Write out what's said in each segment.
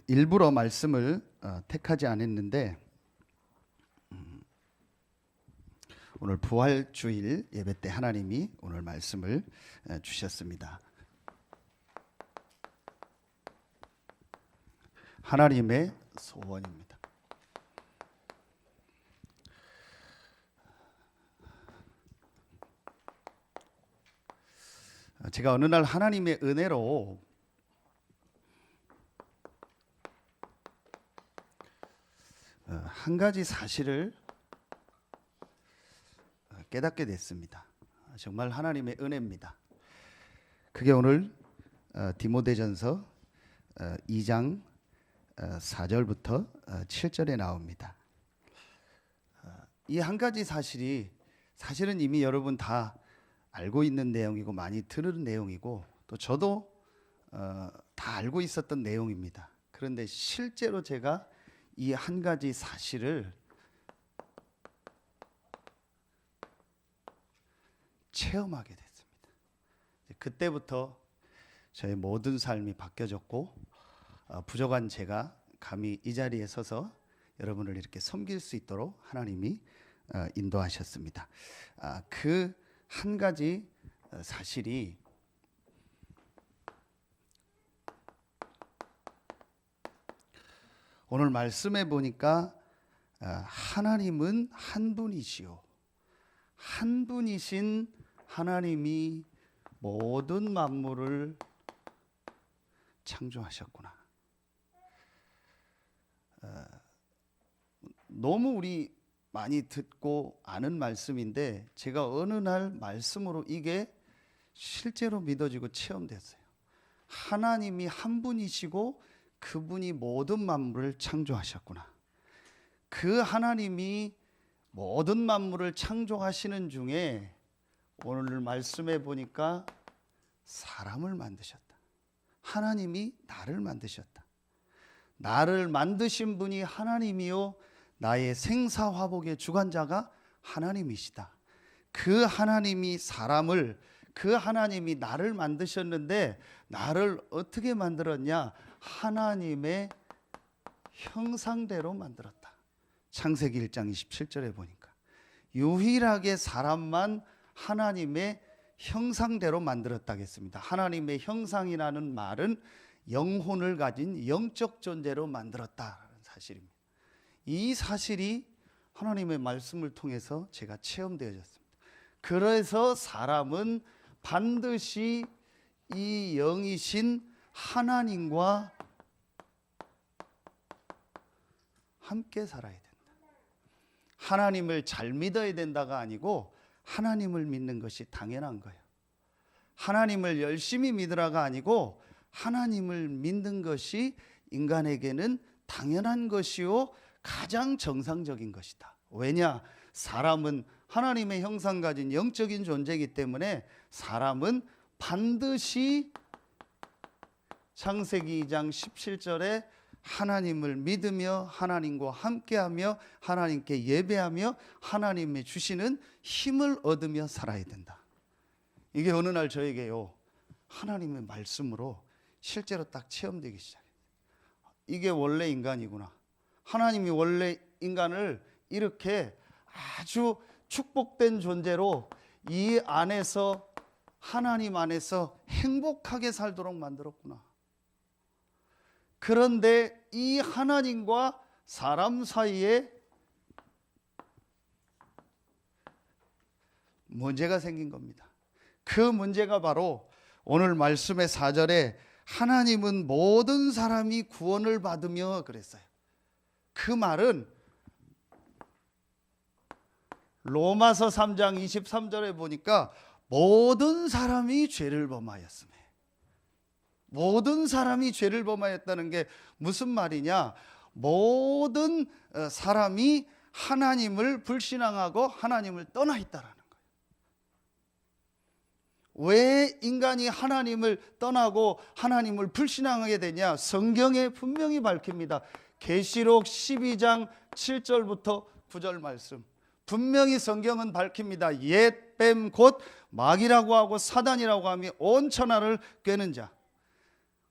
일부러 말씀을 택하지 않았는데 오늘 부활주일 예배 때 하나님이 오늘 말씀을 주셨습니다. 하나님의 소원입니다. 제가 어느 날 하나님의 은혜로 한 가지 사실을 깨닫게 됐습니다. 정말 하나님의 은혜입니다. 그게 오늘 디모데전서 2장 4절부터 7절에 나옵니다. 이 한 가지 사실이 사실은 이미 여러분 다 알고 있는 내용이고 많이 들은 내용이고 또 저도 다 알고 있었던 내용입니다. 그런데 실제로 제가 이 한 가지 사실을 체험하게 됐습니다. 그때부터 저의 모든 삶이 바뀌어졌고 부족한 제가 감히 이 자리에 서서 여러분을 이렇게 섬길 수 있도록 하나님이 인도하셨습니다. 그 한 가지 사실이 오늘 말씀해 보니까 하나님은 한 분이시요 한 분이신 하나님이 모든 만물을 창조하셨구나. 너무 우리 많이 듣고 아는 말씀인데 제가 어느 날 말씀으로 이게 실제로 믿어지고 체험됐어요. 하나님이 한 분이시고 그분이 모든 만물을 창조하셨구나. 그 하나님이 모든 만물을 창조하시는 중에 오늘 말씀해 보니까 사람을 만드셨다. 하나님이 나를 만드셨다. 나를 만드신 분이 하나님이요 나의 생사화복의 주관자가 하나님이시다. 그 하나님이 사람을 그 하나님이 나를 만드셨는데 나를 어떻게 만들었냐? 하나님의 형상대로 만들었다. 창세기 1장 27절에 보니까 유일하게 사람만 하나님의 형상대로 만들었다겠습니다. 하나님의 형상이라는 말은 영혼을 가진 영적 존재로 만들었다라는 사실입니다. 이 사실이 하나님의 말씀을 통해서 제가 체험되어졌습니다. 그래서 사람은 반드시 이 영이신 하나님과 함께 살아야 된다. 하나님을 잘 믿어야 된다가 아니고 하나님을 믿는 것이 당연한 거예요. 하나님을 열심히 믿으라가 아니고 하나님을 믿는 것이 인간에게는 당연한 것이요 가장 정상적인 것이다. 왜냐? 사람은 하나님의 형상 가진 영적인 존재이기 때문에 사람은 반드시 창세기 2장 17절에 하나님을 믿으며 하나님과 함께하며 하나님께 예배하며 하나님이 주시는 힘을 얻으며 살아야 된다. 이게 어느 날 저에게요 하나님의 말씀으로 실제로 딱 체험되기 시작해요. 이게 원래 인간이구나. 하나님이 원래 인간을 이렇게 아주 축복된 존재로 이 안에서 하나님 안에서 행복하게 살도록 만들었구나. 그런데 이 하나님과 사람 사이에 문제가 생긴 겁니다. 그 문제가 바로 오늘 말씀의 4절에 하나님은 모든 사람이 구원을 받으며 그랬어요. 그 말은 로마서 3장 23절에 보니까 모든 사람이 죄를 범하였으며 모든 사람이 죄를 범하였다는 게 무슨 말이냐? 모든 사람이 하나님을 불신앙하고 하나님을 떠나 있다라는 거예요. 왜 인간이 하나님을 떠나고 하나님을 불신앙하게 되냐? 성경에 분명히 밝힙니다. 계시록 12장 7절부터 9절 말씀 분명히 성경은 밝힙니다. 옛 뱀 곧 마귀라고 하고 사단이라고 하며 온 천하를 꿰는 자.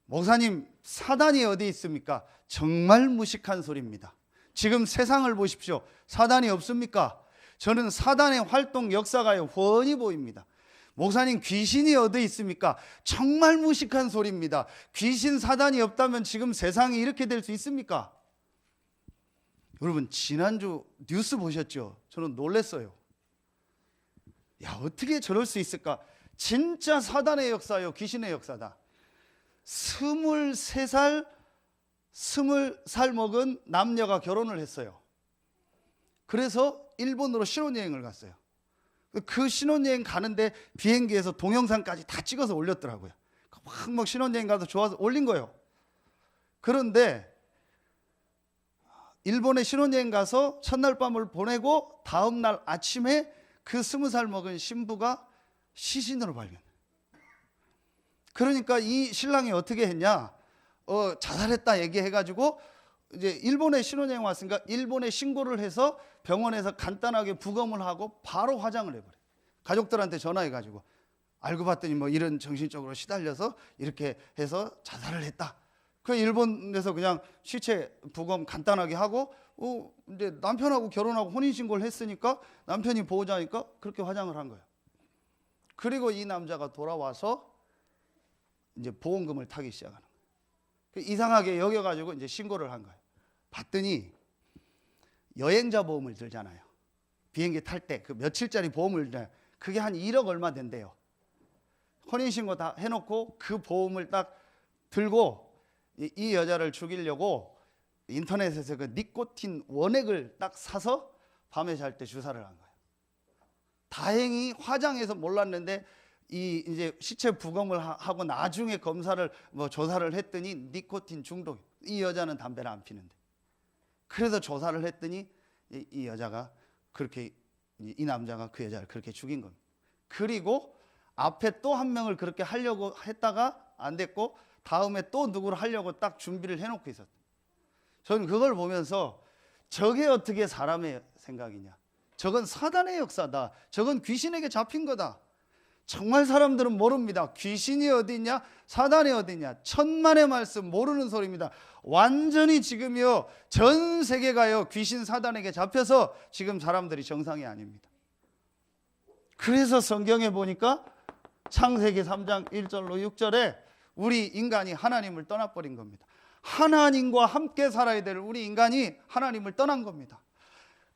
목사님, 사단이 어디 있습니까? 정말 무식한 소리입니다. 지금 세상을 보십시오. 사단이 없습니까? 저는 사단의 활동 역사가 훤히 보입니다. 목사님, 귀신이 어디 있습니까? 정말 무식한 소리입니다. 귀신, 사단이 없다면 지금 세상이 이렇게 될 수 있습니까? 여러분, 지난주 뉴스 보셨죠? 저는 놀랐어요. 야, 어떻게 저럴 수 있을까? 진짜 사단의 역사요, 귀신의 역사다. 23살, 20살 먹은 남녀가 결혼을 했어요. 그래서 일본으로 신혼여행을 갔어요. 그 신혼여행 가는데 비행기에서 동영상까지 다 찍어서 올렸더라고요. 막 신혼여행 가서 좋아서 올린 거예요. 그런데 일본에 신혼여행 가서 첫날 밤을 보내고 다음날 아침에 그 20살 먹은 신부가 시신으로 발견. 그러니까 이 신랑이 어떻게 했냐? 자살했다 얘기해가지고 이제 일본에 신혼여행 왔으니까 일본에 신고를 해서 병원에서 간단하게 부검을 하고 바로 화장을 해버려. 가족들한테 전화해가지고 알고 봤더니 뭐 이런 정신적으로 시달려서 이렇게 해서 자살을 했다. 그 일본에서 그냥 시체 부검 간단하게 하고 이제 남편하고 결혼하고 혼인신고를 했으니까 남편이 보호자니까 그렇게 화장을 한 거예요. 그리고 이 남자가 돌아와서 이제 보험금을 타기 시작하는 거예요. 이상하게 여겨가지고 이제 신고를 한 거예요. 봤더니 여행자 보험을 들잖아요. 비행기 탈 때 그 며칠짜리 보험을 들잖아요. 그게 한 1억 얼마 된대요. 혼인신고 다 해놓고 그 보험을 딱 들고 이 여자를 죽이려고 인터넷에서 그 니코틴 원액을 딱 사서 밤에 잘 때 주사를 한 거예요. 다행히 화장해서 몰랐는데 이 이제 시체 부검을 하고 나중에 검사를 뭐 조사를 했더니 니코틴 중독. 이 여자는 담배를 안 피는데. 그래서 조사를 했더니 이 여자가 그렇게 이 남자가 그 여자를 그렇게 죽인 겁니다. 그리고 앞에 또 한 명을 그렇게 하려고 했다가 안 됐고 다음에 또 누구를 하려고 딱 준비를 해놓고 있었다. 저는 그걸 보면서 저게 어떻게 사람의 생각이냐. 저건 사단의 역사다. 저건 귀신에게 잡힌 거다. 정말 사람들은 모릅니다. 귀신이 어디 있냐? 사단이 어디 있냐? 천만의 말씀 모르는 소리입니다. 완전히 지금요 전 세계가요 귀신 사단에게 잡혀서 지금 사람들이 정상이 아닙니다. 그래서 성경에 보니까 창세기 3장 1절로 6절에 우리 인간이 하나님을 떠나버린 겁니다. 하나님과 함께 살아야 될 우리 인간이 하나님을 떠난 겁니다.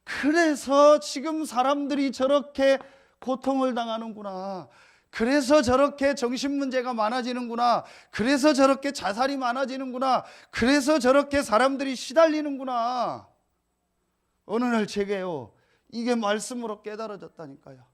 그래서 지금 사람들이 저렇게 고통을 당하는구나. 그래서 저렇게 정신문제가 많아지는구나. 그래서 저렇게 자살이 많아지는구나. 그래서 저렇게 사람들이 시달리는구나. 어느 날 제게요 이게 말씀으로 깨달아졌다니까요.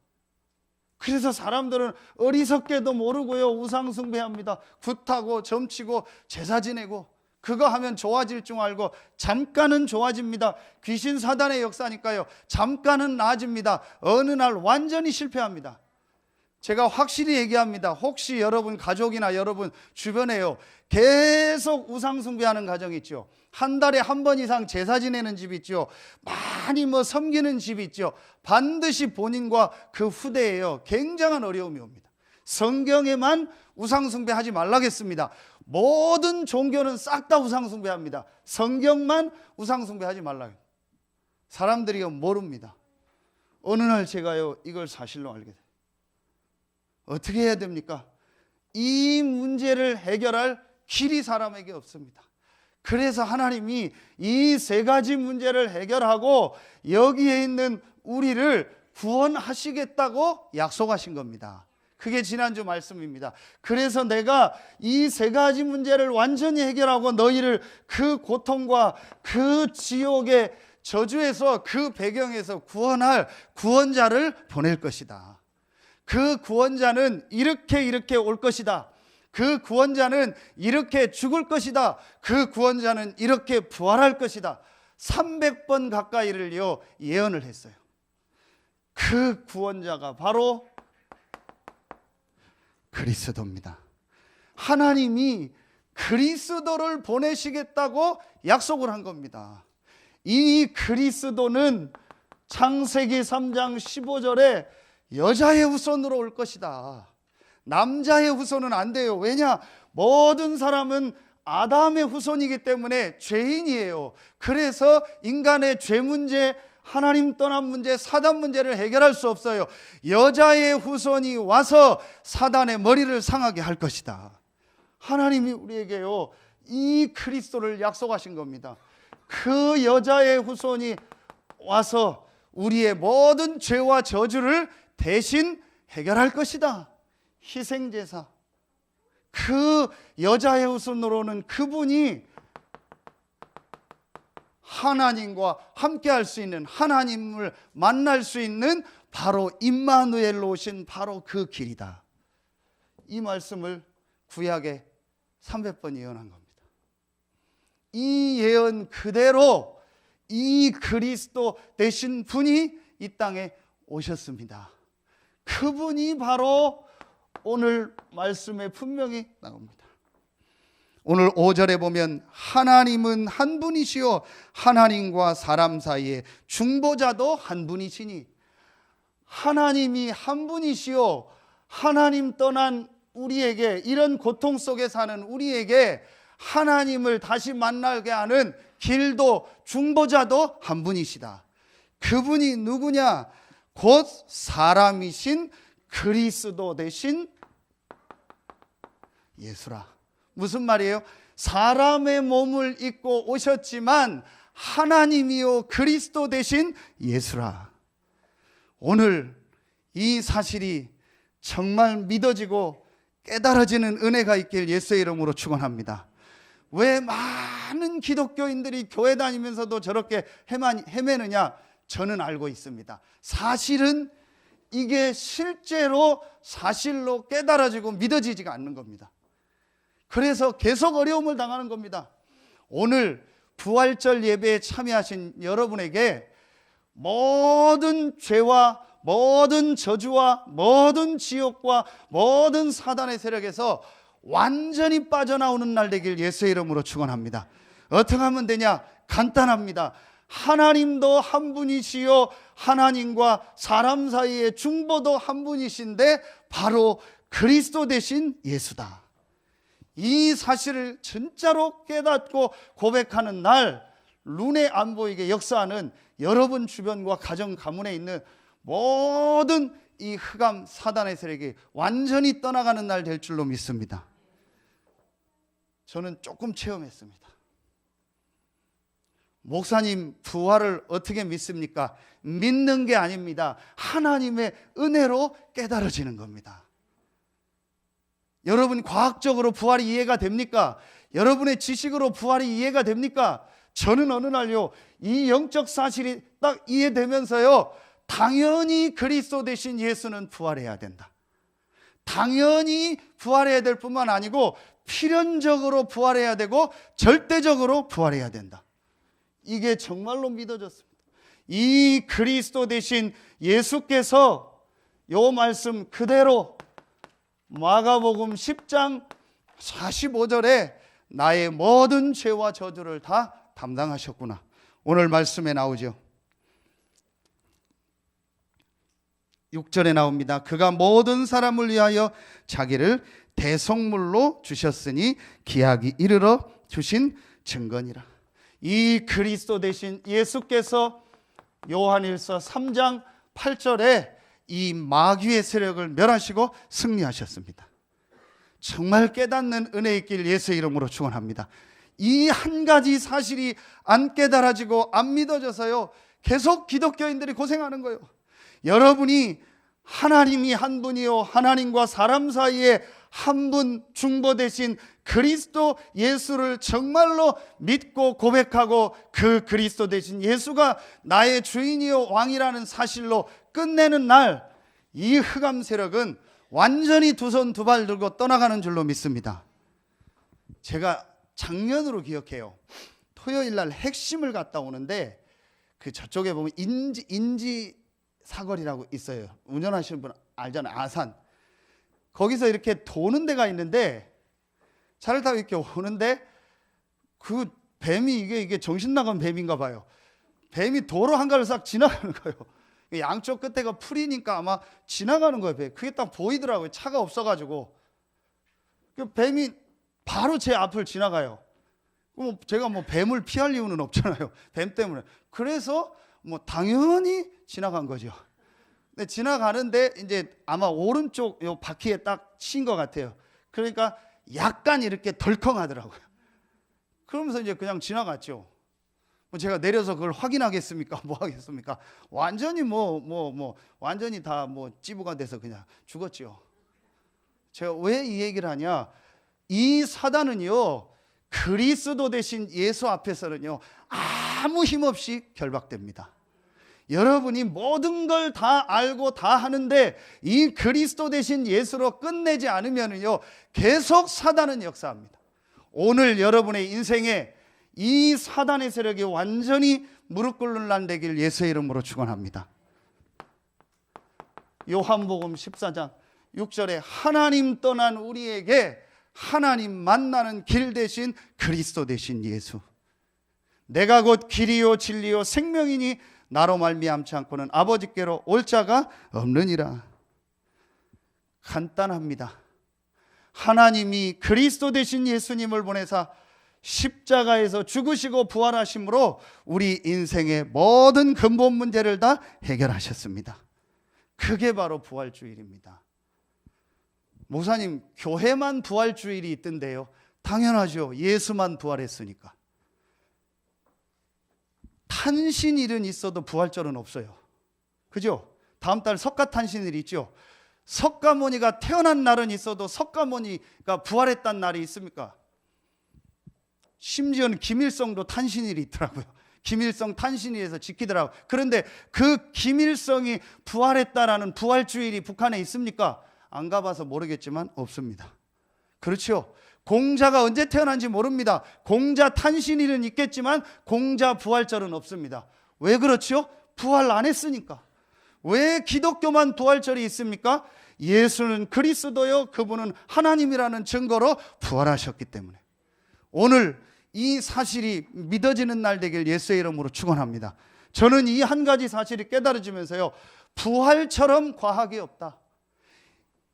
그래서 사람들은 어리석게도 모르고요 우상 숭배합니다. 굿하고 점치고 제사 지내고 그거 하면 좋아질 줄 알고 잠깐은 좋아집니다. 귀신 사단의 역사니까요. 잠깐은 나아집니다. 어느 날 완전히 실패합니다. 제가 확실히 얘기합니다. 혹시 여러분 가족이나 여러분 주변에요 계속 우상 숭배하는 가정이 있죠. 한 달에 한 번 이상 제사 지내는 집 있죠. 많이 섬기는 집 있죠. 반드시 본인과 그 후대에요 굉장한 어려움이 옵니다. 성경에만 우상 숭배하지 말라겠습니다. 모든 종교는 싹 다 우상 숭배합니다. 성경만 우상 숭배하지 말라. 사람들이 모릅니다. 어느 날 제가요 이걸 사실로 알게 돼요. 어떻게 해야 됩니까? 이 문제를 해결할 길이 사람에게 없습니다. 그래서 하나님이 이 세 가지 문제를 해결하고 여기에 있는 우리를 구원하시겠다고 약속하신 겁니다. 그게 지난주 말씀입니다. 그래서 내가 이 세 가지 문제를 완전히 해결하고 너희를 그 고통과 그 지옥의 저주에서 그 배경에서 구원할 구원자를 보낼 것이다. 그 구원자는 이렇게 올 것이다. 그 구원자는 이렇게 죽을 것이다. 그 구원자는 이렇게 부활할 것이다. 300번 가까이를요 예언을 했어요. 그 구원자가 바로 그리스도입니다. 하나님이 그리스도를 보내시겠다고 약속을 한 겁니다. 이 그리스도는 창세기 3장 15절에 여자의 후손으로 올 것이다. 남자의 후손은 안 돼요. 왜냐? 모든 사람은 아담의 후손이기 때문에 죄인이에요. 그래서 인간의 죄 문제, 하나님 떠난 문제, 사단 문제를 해결할 수 없어요. 여자의 후손이 와서 사단의 머리를 상하게 할 것이다. 하나님이 우리에게요, 이 그리스도를 약속하신 겁니다. 그 여자의 후손이 와서 우리의 모든 죄와 저주를 대신 해결할 것이다. 희생제사. 그 여자의 후손으로는 그분이 하나님과 함께 할 수 있는, 하나님을 만날 수 있는 바로 임마누엘로 오신 바로 그 길이다. 이 말씀을 구약에 300번 예언한 겁니다. 이 예언 그대로 이 그리스도 되신 분이 이 땅에 오셨습니다. 그분이 바로 오늘 말씀에 분명히 나옵니다. 오늘 5절에 보면 하나님은 한 분이시요 하나님과 사람 사이에 중보자도 한 분이시니, 하나님이 한 분이시요 하나님 떠난 우리에게, 이런 고통 속에 사는 우리에게 하나님을 다시 만나게 하는 길도 중보자도 한 분이시다. 그분이 누구냐? 곧 사람이신 그리스도 되신 예수라. 무슨 말이에요? 사람의 몸을 입고 오셨지만 하나님이요 그리스도 되신 예수라. 오늘 이 사실이 정말 믿어지고 깨달아지는 은혜가 있길 예수의 이름으로 축원합니다. 왜 많은 기독교인들이 교회 다니면서도 저렇게 헤매느냐? 저는 알고 있습니다. 사실은 이게 실제로 사실로 깨달아지고 믿어지지가 않는 겁니다. 그래서 계속 어려움을 당하는 겁니다. 오늘 부활절 예배에 참여하신 여러분에게 모든 죄와 모든 저주와 모든 지옥과 모든 사단의 세력에서 완전히 빠져나오는 날 되길 예수의 이름으로 축원합니다. 어떻게 하면 되냐? 간단합니다. 하나님도 한 분이시요 하나님과 사람 사이의 중보도 한 분이신데 바로 그리스도 되신 예수다. 이 사실을 진짜로 깨닫고 고백하는 날, 눈에 안 보이게 역사하는 여러분 주변과 가정 가문에 있는 모든 이 흑암 사단의 세력이 완전히 떠나가는 날 될 줄로 믿습니다. 저는 조금 체험했습니다. 목사님, 부활을 어떻게 믿습니까? 믿는 게 아닙니다. 하나님의 은혜로 깨달아지는 겁니다. 여러분, 과학적으로 부활이 이해가 됩니까? 여러분의 지식으로 부활이 이해가 됩니까? 저는 어느 날요, 이 영적 사실이 딱 이해되면서요, 당연히 그리스도 되신 예수는 부활해야 된다. 당연히 부활해야 될 뿐만 아니고 필연적으로 부활해야 되고 절대적으로 부활해야 된다. 이게 정말로 믿어졌습니다. 이 그리스도 되신 예수께서 요 말씀 그대로 마가복음 10장 45절에 나의 모든 죄와 저주를 다 담당하셨구나. 오늘 말씀에 나오죠. 6절에 나옵니다. 그가 모든 사람을 위하여 자기를 대속물로 주셨으니 기약이 이르러 주신 증거니라. 이 그리스도 되신 예수께서 요한일서 3장 8절에 이 마귀의 세력을 멸하시고 승리하셨습니다. 정말 깨닫는 은혜 있길 예수의 이름으로 축원합니다. 이 한 가지 사실이 안 깨달아지고 안 믿어져서요, 계속 기독교인들이 고생하는 거예요. 여러분이 하나님이 한 분이요 하나님과 사람 사이에 한 분 중보 되신 그리스도 예수를 정말로 믿고 고백하고 그 그리스도 되신 예수가 나의 주인이요 왕이라는 사실로 끝내는 날, 이 흑암 세력은 완전히 두 손 두 발 들고 떠나가는 줄로 믿습니다. 제가 작년으로 기억해요. 토요일 날 핵심을 갔다 오는데 그 저쪽에 보면 인지 사거리라고 있어요. 운전하시는 분 알잖아요. 아산. 거기서 이렇게 도는 데가 있는데 차를 타고 이렇게 오는데 그 뱀이 이게 정신 나간 뱀인가 봐요. 뱀이 도로 한가를 싹 지나가는 거예요. 양쪽 끝에가 풀이니까 아마 지나가는 거예요. 배. 그게 딱 보이더라고요. 차가 없어가지고. 그 뱀이 바로 제 앞을 지나가요. 제가 뱀을 피할 이유는 없잖아요. 뱀 때문에. 그래서 당연히 지나간 거죠. 근데 지나가는데 이제 아마 오른쪽 요 바퀴에 딱 친 것 같아요. 그러니까 약간 이렇게 덜컹하더라고요. 그러면서 이제 그냥 지나갔죠. 제가 내려서 그걸 확인하겠습니까? 뭐 하겠습니까? 완전히 완전히 다 찌부가 돼서 그냥 죽었죠. 제가 왜 이 얘기를 하냐? 이 사단은요, 그리스도 대신 예수 앞에서는요, 아무 힘없이 결박됩니다. 여러분이 모든 걸 다 알고 다 하는데 이 그리스도 대신 예수로 끝내지 않으면요, 계속 사단은 역사합니다. 오늘 여러분의 인생에 이 사단의 세력이 완전히 무릎 꿇는 날 되길 예수의 이름으로 축원합니다. 요한복음 14장 6절에 하나님 떠난 우리에게 하나님 만나는 길 대신 그리스도 대신 예수. 내가 곧 길이요 진리요 생명이니 나로 말미암지 않고는 아버지께로 올 자가 없느니라. 간단합니다. 하나님이 그리스도 대신 예수님을 보내사 십자가에서 죽으시고 부활하심으로 우리 인생의 모든 근본 문제를 다 해결하셨습니다. 그게 바로 부활주일입니다. 목사님, 교회만 부활주일이 있던데요. 당연하죠. 예수만 부활했으니까. 탄신일은 있어도 부활절은 없어요. 그죠? 다음 달 석가탄신일이 있죠. 석가모니가 태어난 날은 있어도 석가모니가 부활했단 날이 있습니까? 심지어는 김일성도 탄신일이 있더라고요. 김일성 탄신일에서 지키더라고요. 그런데 그 김일성이 부활했다라는 부활주일이 북한에 있습니까? 안 가봐서 모르겠지만 없습니다. 그렇죠? 공자가 언제 태어난지 모릅니다. 공자 탄신일은 있겠지만 공자 부활절은 없습니다. 왜 그렇죠? 부활 안 했으니까. 왜 기독교만 부활절이 있습니까? 예수는 그리스도요, 그분은 하나님이라는 증거로 부활하셨기 때문에. 오늘 이 사실이 믿어지는 날 되길 예수의 이름으로 축원합니다. 저는 이 한 가지 사실이 깨달아지면서요, 부활처럼 과학이 없다.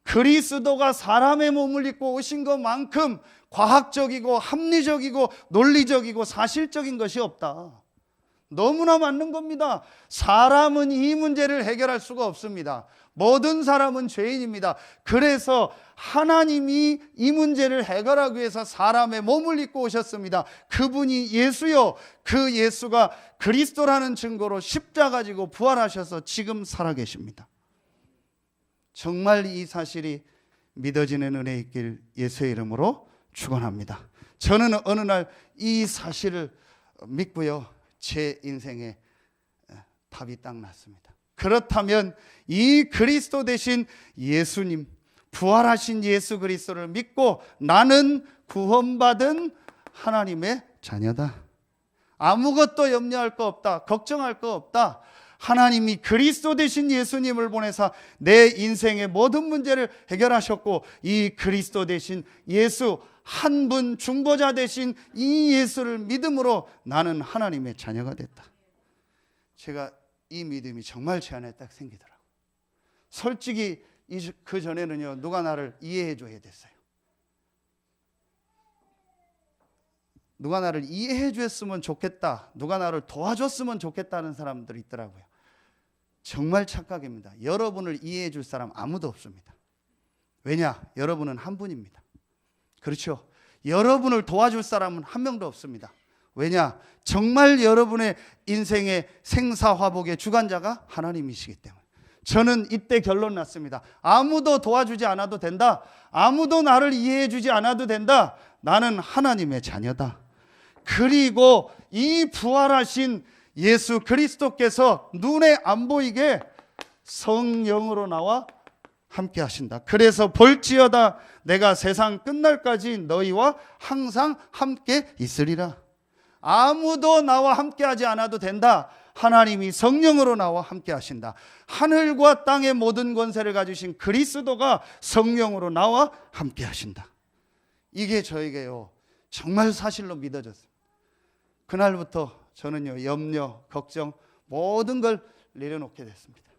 그리스도가 사람의 몸을 입고 오신 것만큼 과학적이고 합리적이고 논리적이고 사실적인 것이 없다. 너무나 맞는 겁니다. 사람은 이 문제를 해결할 수가 없습니다. 모든 사람은 죄인입니다. 그래서 하나님이 이 문제를 해결하기 위해서 사람의 몸을 입고 오셨습니다. 그분이 예수요, 그 예수가 그리스도라는 증거로 십자가 지고 부활하셔서 지금 살아계십니다. 정말 이 사실이 믿어지는 은혜 있길 예수의 이름으로 축원합니다. 저는 어느 날 이 사실을 믿고요, 제 인생에 답이 딱 났습니다. 그렇다면 이 그리스도 대신 예수님, 부활하신 예수 그리스도를 믿고 나는 구원받은 하나님의 자녀다. 아무것도 염려할 거 없다. 걱정할 거 없다. 하나님이 그리스도 대신 예수님을 보내사 내 인생의 모든 문제를 해결하셨고, 이 그리스도 대신 예수 한 분 중보자 대신 이 예수를 믿음으로 나는 하나님의 자녀가 됐다. 제가 이 믿음이 정말 제 안에 딱 생기더라고요. 솔직히 그 전에는요, 누가 나를 이해해 줘야 됐어요. 누가 나를 이해해 줬으면 좋겠다, 누가 나를 도와줬으면 좋겠다는 사람들이 있더라고요. 정말 착각입니다. 여러분을 이해해 줄 사람 아무도 없습니다. 왜냐? 여러분은 한 분입니다. 그렇죠? 여러분을 도와줄 사람은 한 명도 없습니다. 왜냐? 정말 여러분의 인생의 생사화복의 주관자가 하나님이시기 때문에. 저는 이때 결론 났습니다. 아무도 도와주지 않아도 된다. 아무도 나를 이해해 주지 않아도 된다. 나는 하나님의 자녀다. 그리고 이 부활하신 예수 그리스도께서 눈에 안 보이게 성령으로 나와 함께 하신다. 그래서 볼지어다 내가 세상 끝날까지 너희와 항상 함께 있으리라. 아무도 나와 함께 하지 않아도 된다. 하나님이 성령으로 나와 함께 하신다. 하늘과 땅의 모든 권세를 가지신 그리스도가 성령으로 나와 함께 하신다. 이게 저에게요, 정말 사실로 믿어졌어요. 그날부터 저는요, 염려, 걱정 모든 걸 내려놓게 됐습니다.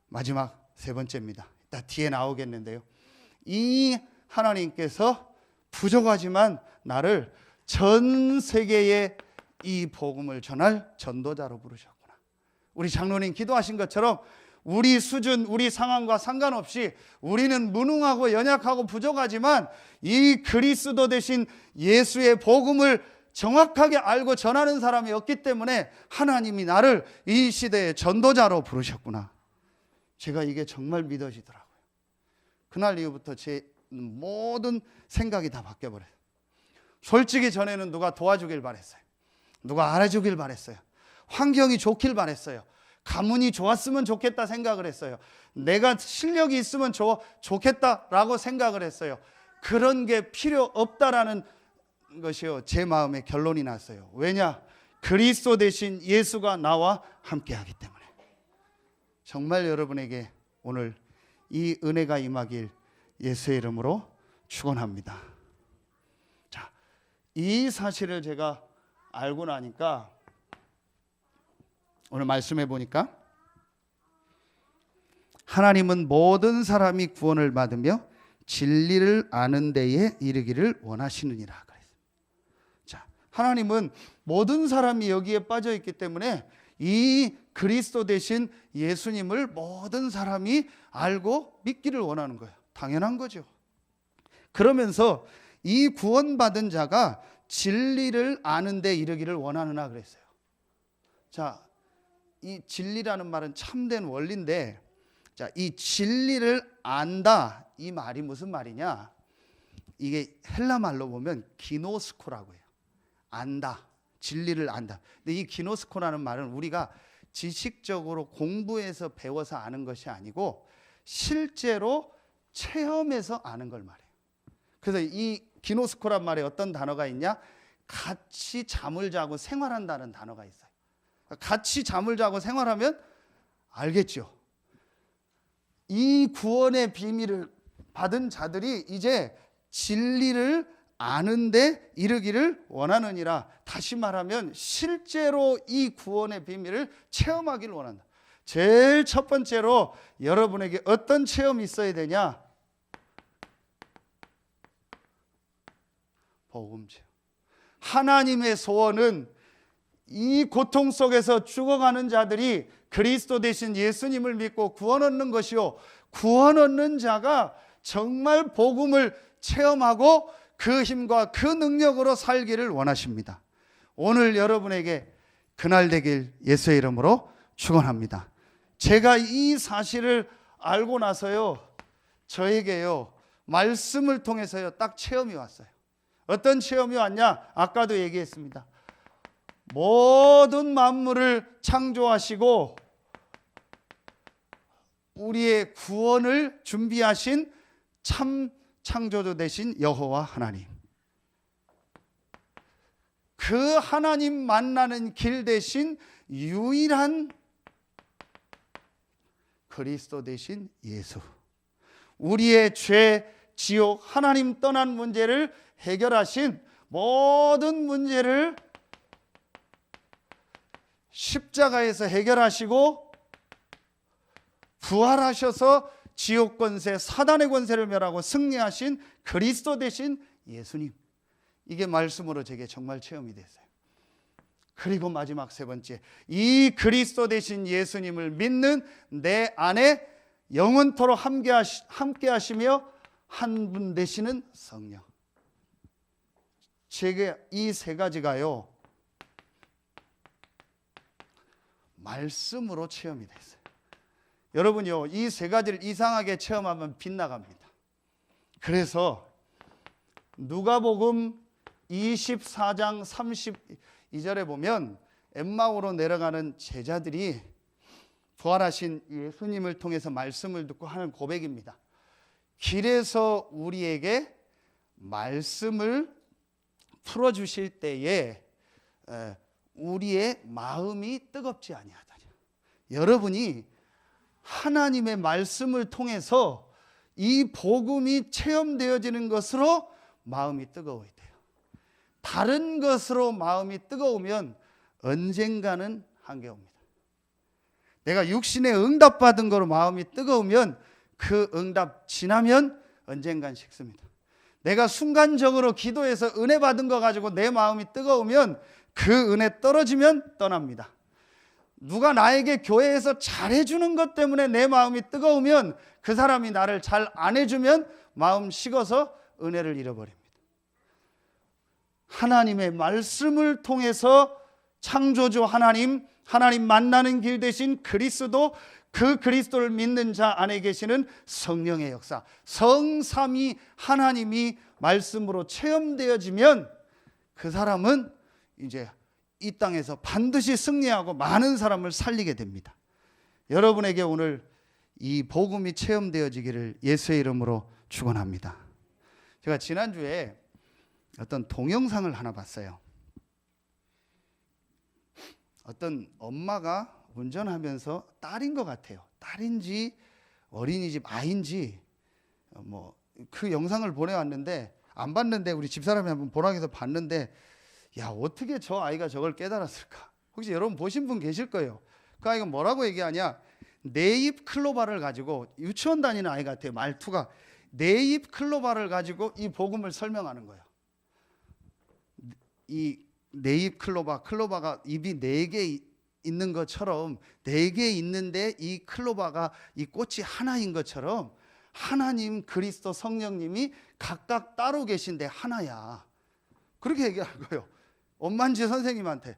마지막 세 번째입니다. 이따 뒤에 나오겠는데요. 이 하나님께서 부족하지만 나를 전 세계에 이 복음을 전할 전도자로 부르셨구나. 우리 장로님 기도하신 것처럼 우리 수준, 우리 상황과 상관없이 우리는 무능하고 연약하고 부족하지만 이 그리스도 대신 예수의 복음을 정확하게 알고 전하는 사람이 없기 때문에 하나님이 나를 이 시대의 전도자로 부르셨구나. 제가 이게 정말 믿어지더라고요. 그날 이후부터 제 모든 생각이 다 바뀌어버려요. 솔직히 전에는 누가 도와주길 바랬어요. 누가 알아주길 바랬어요. 환경이 좋길 바랬어요. 가문이 좋았으면 좋겠다 생각을 했어요. 내가 실력이 있으면 좋겠다라고 생각을 했어요. 그런 게 필요 없다라는 것이요, 제 마음에 결론이 났어요. 왜냐? 그리스도 대신 예수가 나와 함께하기 때문에. 정말 여러분에게 오늘 이 은혜가 임하길 예수의 이름으로 축원합니다. 자, 이 사실을 제가 알고 나니까 오늘 말씀해 보니까 하나님은 모든 사람이 구원을 받으며 진리를 아는 데에 이르기를 원하시느니라 그랬습니다. 자, 하나님은 모든 사람이 여기에 빠져 있기 때문에 이 그리스도 대신 예수님을 모든 사람이 알고 믿기를 원하는 거예요. 당연한 거죠. 그러면서 이 구원받은 자가 진리를 아는 데 이르기를 원하느나 그랬어요. 자, 이 진리라는 말은 참된 원리인데, 자, 이 진리를 안다, 이 말이 무슨 말이냐? 이게 헬라 말로 보면 기노스코라고 해요. 안다, 진리를 안다. 근데 이 기노스코라는 말은 우리가 지식적으로 공부해서 배워서 아는 것이 아니고 실제로 체험해서 아는 걸 말해요. 그래서 이 기노스코란 말에 어떤 단어가 있냐? 같이 잠을 자고 생활한다는 단어가 있어요. 같이 잠을 자고 생활하면 알겠죠. 이 구원의 비밀을 받은 자들이 이제 진리를 아는데 이르기를 원하느니라. 다시 말하면 실제로 이 구원의 비밀을 체험하기를 원한다. 제일 첫 번째로 여러분에게 어떤 체험이 있어야 되냐? 복음 체험. 하나님의 소원은 이 고통 속에서 죽어가는 자들이 그리스도 대신 예수님을 믿고 구원 얻는 것이요, 구원 얻는 자가 정말 복음을 체험하고 그 힘과 그 능력으로 살기를 원하십니다. 오늘 여러분에게 그날 되길 예수의 이름으로 축원합니다. 제가 이 사실을 알고 나서요, 저에게요 말씀을 통해서요 딱 체험이 왔어요. 어떤 체험이 왔냐? 아까도 얘기했습니다. 모든 만물을 창조하시고 우리의 구원을 준비하신 참 창조주 되신 여호와 하나님, 그 하나님 만나는 길 대신 유일한 그리스도 대신 예수, 우리의 죄, 지옥, 하나님 떠난 문제를 해결하신 모든 문제를 십자가에서 해결하시고 부활하셔서 지옥 권세, 사단의 권세를 멸하고 승리하신 그리스도 대신 예수님, 이게 말씀으로 제게 정말 체험이 됐어요. 그리고 마지막 세 번째, 이 그리스도 대신 예수님을 믿는 내 안에 영원토록 함께 하시며 한 분 되시는 성령. 제게 이 세 가지가요 말씀으로 체험이 됐어요. 여러분요, 이 세 가지를 이상하게 체험하면 빗나갑니다. 그래서 누가복음 24장 32절에 보면 엠마오로 내려가는 제자들이 부활하신 예수님을 통해서 말씀을 듣고 하는 고백입니다. 길에서 우리에게 말씀을 풀어주실 때에 우리의 마음이 뜨겁지 아니하다냐. 여러분이 하나님의 말씀을 통해서 이 복음이 체험되어지는 것으로 마음이 뜨거워야 돼요. 다른 것으로 마음이 뜨거우면 언젠가는 한계옵니다. 내가 육신의 응답받은 거로 마음이 뜨거우면 그 응답 지나면 언젠간 식습니다. 내가 순간적으로 기도해서 은혜 받은 거 가지고 내 마음이 뜨거우면 그 은혜 떨어지면 떠납니다. 누가 나에게 교회에서 잘해주는 것 때문에 내 마음이 뜨거우면 그 사람이 나를 잘 안 해주면 마음 식어서 은혜를 잃어버립니다. 하나님의 말씀을 통해서 창조주 하나님 만나는 길 대신 그리스도, 그 그리스도를 믿는 자 안에 계시는 성령의 역사, 성삼위 하나님이 말씀으로 체험되어지면 그 사람은 이제 이 땅에서 반드시 승리하고 많은 사람을 살리게 됩니다. 여러분에게 오늘 이 복음이 체험되어지기를 예수의 이름으로 축원합니다. 제가 지난주에 어떤 동영상을 하나 봤어요. 어떤 엄마가 운전하면서 딸인 것 같아요. 딸인지 어린이집 아이인지 그 영상을 보내왔는데 안 봤는데 우리 집사람이 한번 보라고 해서 봤는데 야, 어떻게 저 아이가 저걸 깨달았을까? 혹시 여러분 보신 분 계실 거예요. 그 아이가 뭐라고 얘기하냐? 네잎 클로바를 가지고, 유치원 다니는 아이 같아요. 말투가 네잎 클로바를 가지고 이 복음을 설명하는 거예요. 이 네잎 클로바가 잎이 4개 있는 것처럼 4개 있는데 이 클로바가, 이 꽃이 하나인 것처럼 하나님, 그리스도, 성령님이 각각 따로 계신데 하나야. 그렇게 얘기하는 거예요. 엄만지 선생님한테.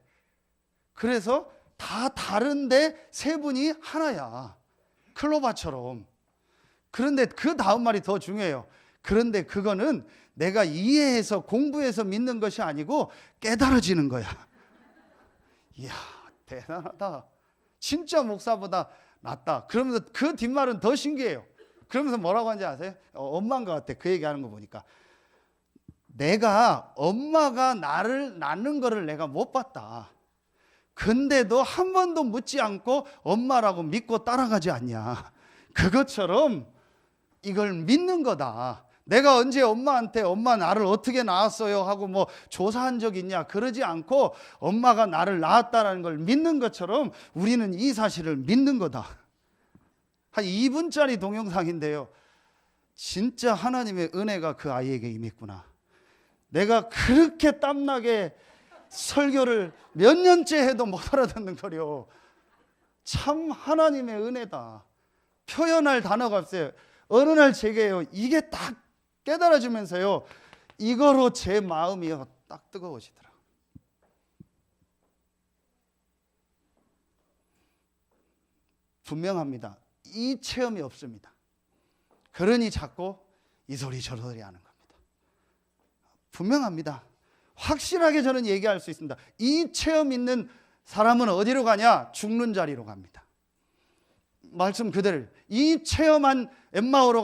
그래서 다 다른데 세 분이 하나야. 클로바처럼. 그런데 그 다음 말이 더 중요해요. 그런데 그거는 내가 이해해서 공부해서 믿는 것이 아니고 깨달아지는 거야. 이야, 대단하다. 진짜 목사보다 낫다. 그러면서 그 뒷말은 더 신기해요. 그러면서 뭐라고 하는지 아세요? 엄마인 것 같아. 그 얘기하는 거 보니까. 내가 엄마가 나를 낳는 거를 내가 못 봤다. 근데도 한 번도 묻지 않고 엄마라고 믿고 따라가지 않냐. 그것처럼 이걸 믿는 거다. 내가 언제 엄마한테 엄마 나를 어떻게 낳았어요 하고 뭐 조사한 적 있냐, 그러지 않고 엄마가 나를 낳았다는 걸 믿는 것처럼 우리는 이 사실을 믿는 거다. 한 2분짜리 동영상인데요, 진짜 하나님의 은혜가 그 아이에게 임했구나. 내가 그렇게 땀나게 설교를 몇 년째 해도 못 알아듣는 거려. 참 하나님의 은혜다. 표현할 단어가 없어요. 어느 날 제게요, 이게 딱 깨달아지면서요, 이거로 제 마음이 딱 뜨거워지더라. 분명합니다. 이 체험이 없습니다. 그러니 자꾸 이 소리 저 소리 하는 겁니다. 분명합니다. 확실하게 저는 얘기할 수 있습니다. 이 체험 있는 사람은 어디로 가냐? 죽는 자리로 갑니다. 말씀 그대로. 이 체험한 엠마오로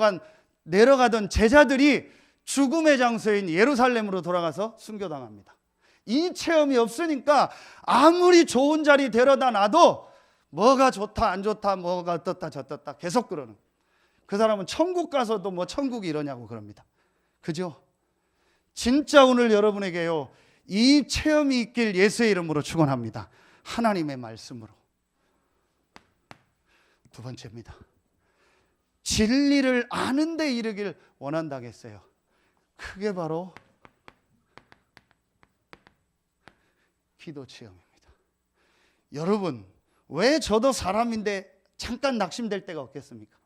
내려가던 제자들이 죽음의 장소인 예루살렘으로 돌아가서 순교당합니다. 이 체험이 없으니까 아무리 좋은 자리 데려다 놔도 뭐가 좋다 안 좋다, 뭐가 어떻다 저떻다 계속 그러는. 그 사람은 천국 가서도 뭐 천국이 이러냐고 그럽니다. 그죠? 진짜 오늘 여러분에게요, 이 체험이 있길 예수의 이름으로 축원합니다. 하나님의 말씀으로. 두 번째입니다. 진리를 아는 데 이르길 원한다고 했어요. 그게 바로 기도 체험입니다. 여러분, 왜 저도 사람인데 잠깐 낙심될 때가 없겠습니까?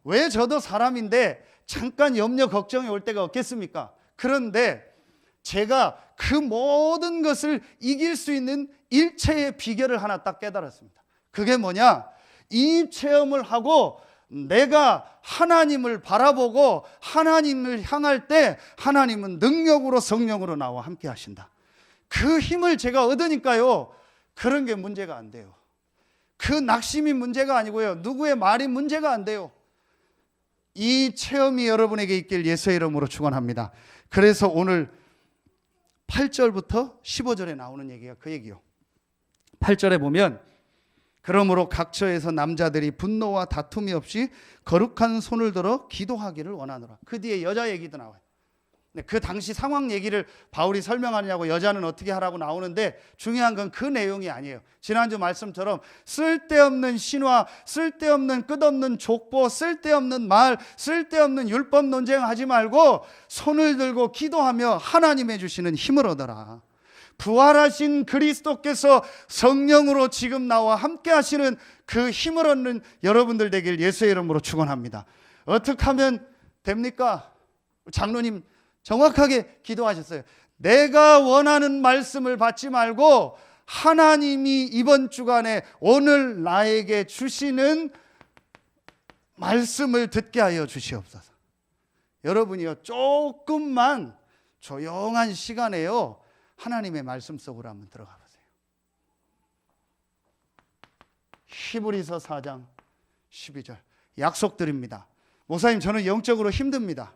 왜 저도 사람인데 잠깐 염려 걱정이 올 때가 없겠습니까? 그런데 제가 그 모든 것을 이길 수 있는 일체의 비결을 하나 딱 깨달았습니다. 그게 뭐냐? 이 체험을 하고 내가 하나님을 바라보고 하나님을 향할 때 하나님은 능력으로 성령으로 나와 함께 하신다. 그 힘을 제가 얻으니까요, 그런 게 문제가 안 돼요. 그 낙심이 문제가 아니고요, 누구의 말이 문제가 안 돼요. 이 체험이 여러분에게 있길 예수의 이름으로 축원합니다. 그래서 오늘 8절부터 15절에 나오는 얘기가 그 얘기요. 8절에 보면, 그러므로 각처에서 남자들이 분노와 다툼이 없이 거룩한 손을 들어 기도하기를 원하노라. 그 뒤에 여자 얘기도 나와요. 그 당시 상황 얘기를 바울이 설명하느냐고 여자는 어떻게 하라고 나오는데 중요한 건 그 내용이 아니에요. 지난주 말씀처럼 쓸데없는 신화, 쓸데없는 끝없는 족보, 쓸데없는 말, 쓸데없는 율법 논쟁하지 말고 손을 들고 기도하며 하나님의 주시는 힘을 얻어라. 부활하신 그리스도께서 성령으로 지금 나와 함께 하시는 그 힘을 얻는 여러분들 되길 예수의 이름으로 축원합니다. 어떻게 하면 됩니까? 장로님 정확하게 기도하셨어요. 내가 원하는 말씀을 받지 말고 하나님이 이번 주간에 오늘 나에게 주시는 말씀을 듣게 하여 주시옵소서. 여러분이요, 조금만 조용한 시간에요, 하나님의 말씀 속으로 한번 들어가 보세요. 히브리서 4장 12절 약속드립니다. 목사님, 저는 영적으로 힘듭니다.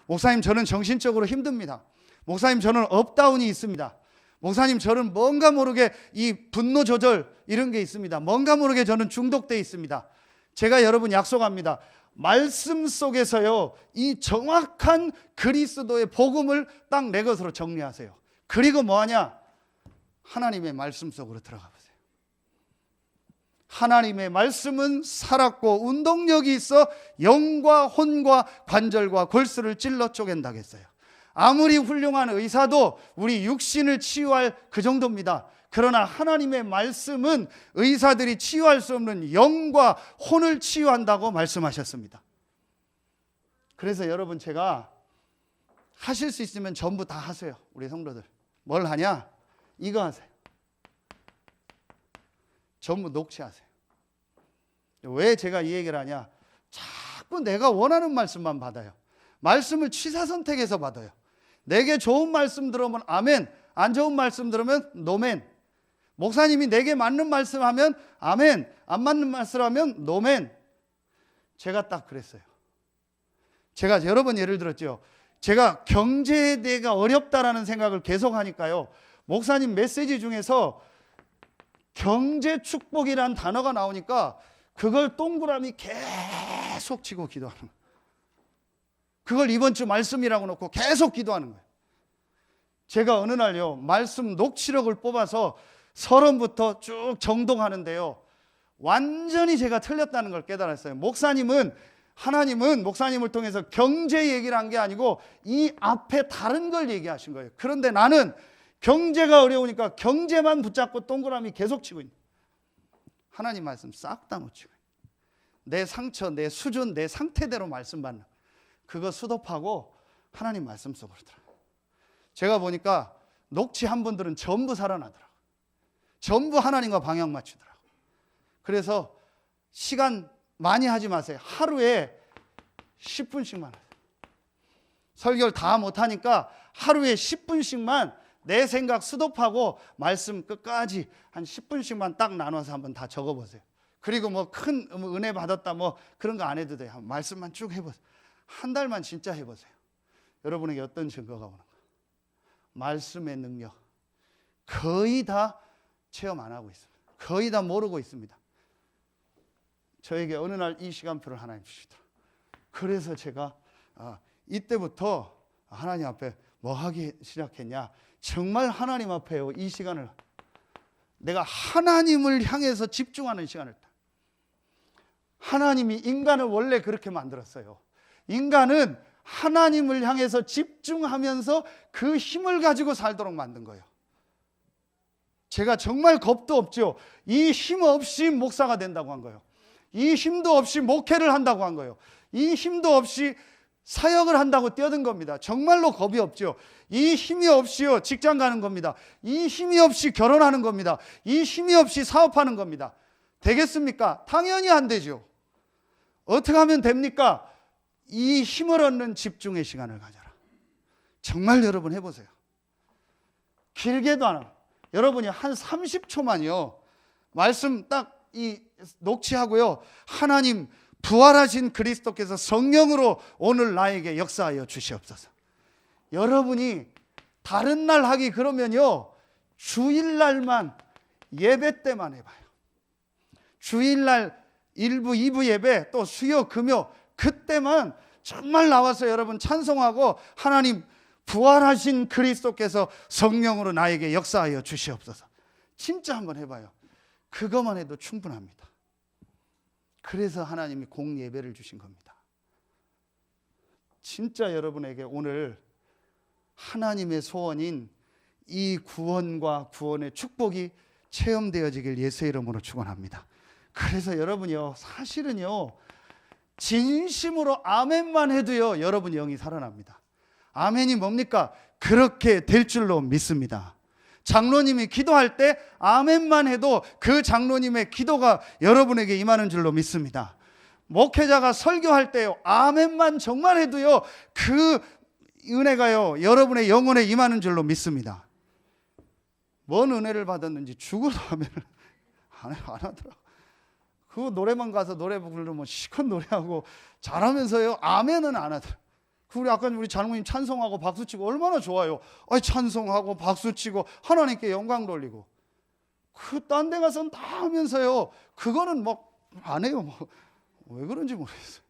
목사님, 저는 정신적으로 힘듭니다. 목사님, 저는 업다운이 있습니다. 목사님, 저는 뭔가 모르게 이 분노 조절 이런 게 있습니다. 뭔가 모르게 저는 중독되어 있습니다. 제가 여러분 약속합니다. 말씀 속에서요, 이 정확한 그리스도의 복음을 딱 내 것으로 정리하세요. 그리고 뭐하냐? 하나님의 말씀 속으로 들어가 보세요. 하나님의 말씀은 살았고 운동력이 있어 영과 혼과 관절과 골수를 찔러 쪼갠다고 했어요. 아무리 훌륭한 의사도 우리 육신을 치유할 그 정도입니다. 그러나 하나님의 말씀은 의사들이 치유할 수 없는 영과 혼을 치유한다고 말씀하셨습니다. 그래서 여러분, 제가 하실 수 있으면 전부 다 하세요. 우리 성도들 뭘 하냐? 이거 하세요. 전부 녹취하세요. 왜 제가 이 얘기를 하냐? 자꾸 내가 원하는 말씀만 받아요. 말씀을 취사선택해서 받아요. 내게 좋은 말씀 들으면 아멘, 안 좋은 말씀 들으면 노멘. 목사님이 내게 맞는 말씀하면 아멘, 안 맞는 말씀하면 노멘. 제가 딱 그랬어요. 제가 여러 번 예를 들었죠. 제가 경제에 대해가 어렵다라는 생각을 계속 하니까요, 목사님 메시지 중에서 경제 축복이란 단어가 나오니까 그걸 동그라미 계속 치고 기도하는 거예요. 그걸 이번 주 말씀이라고 놓고 계속 기도하는 거예요. 제가 어느 날요, 말씀 녹취록을 뽑아서 서론부터 쭉 정독하는데요, 완전히 제가 틀렸다는 걸 깨달았어요. 하나님은 목사님을 통해서 경제 얘기를 한 게 아니고 이 앞에 다른 걸 얘기하신 거예요. 그런데 나는 경제가 어려우니까 경제만 붙잡고 동그라미 계속 치고 있는, 하나님 말씀 싹 다 놓치고 내 상처, 내 수준, 내 상태대로 말씀 받는, 그거 수독하고 하나님 말씀 속으로 들어요. 제가 보니까 녹취한 분들은 전부 살아나더라고요. 전부 하나님과 방향 맞추더라고요. 그래서 시간 많이 하지 마세요. 하루에 10분씩만 하세요. 설교를 다 못하니까 하루에 10분씩만 내 생각 수독하고 말씀 끝까지 한 10분씩만 딱 나눠서 한번 다 적어보세요. 그리고 뭐 큰 은혜 받았다 뭐 그런 거 안 해도 돼요. 말씀만 쭉 해보세요. 한 달만 진짜 해보세요. 여러분에게 어떤 증거가 오는가? 말씀의 능력 거의 다 체험 안 하고 있습니다. 거의 다 모르고 있습니다. 저에게 어느 날 이 시간표를 하나님 주시더라고요. 그래서 제가 이때부터 하나님 앞에 뭐 하기 시작했냐? 정말 하나님 앞에요, 이 시간을 내가 하나님을 향해서 집중하는 시간을. 하나님이 인간을 원래 그렇게 만들었어요. 인간은 하나님을 향해서 집중하면서 그 힘을 가지고 살도록 만든 거예요. 제가 정말 겁도 없죠. 이 힘 없이 목사가 된다고 한 거예요. 이 힘도 없이 목회를 한다고 한 거예요. 이 힘도 없이 사역을 한다고 뛰어든 겁니다. 정말로 겁이 없죠. 이 힘이 없이요 직장 가는 겁니다. 이 힘이 없이 결혼하는 겁니다. 이 힘이 없이 사업하는 겁니다. 되겠습니까? 당연히 안 되죠. 어떻게 하면 됩니까? 이 힘을 얻는 집중의 시간을 가져라. 정말 여러분 해보세요. 길게도 안 하고 여러분이 한 30초만요 말씀 딱 이 녹취하고요, 하나님 부활하신 그리스도께서 성령으로 오늘 나에게 역사하여 주시옵소서. 여러분이 다른 날 하기 그러면요 주일날만 예배 때만 해봐요. 주일날 1부 2부 예배 또 수요 금요 그때만 정말 나와서 여러분 찬송하고 하나님 부활하신 그리스도께서 성령으로 나에게 역사하여 주시옵소서. 진짜 한번 해봐요. 그것만 해도 충분합니다. 그래서 하나님이 공예배를 주신 겁니다. 진짜 여러분에게 오늘 하나님의 소원인 이 구원과 구원의 축복이 체험되어지길 예수의 이름으로 축원합니다. 그래서 여러분이요, 사실은요, 진심으로 아멘만 해도요, 여러분 영이 살아납니다. 아멘이 뭡니까? 그렇게 될 줄로 믿습니다. 장로님이 기도할 때 아멘만 해도 그 장로님의 기도가 여러분에게 임하는 줄로 믿습니다. 목회자가 설교할 때요, 아멘만 정말 해도요, 그 은혜가요, 여러분의 영혼에 임하는 줄로 믿습니다. 뭔 은혜를 받았는지 죽어도 아멘을 안 하더라고요. 그 노래만 가서 노래 부르면 시컷 노래하고 잘하면서요, 아멘은 안 하더라고요. 우리 아까 우리 장로님 찬송하고 박수치고 얼마나 좋아요. 찬송하고 박수치고 하나님께 영광 돌리고. 그 딴 데 가서는 다 하면서요, 그거는 뭐 안 해요. 뭐 왜 그런지 모르겠어요.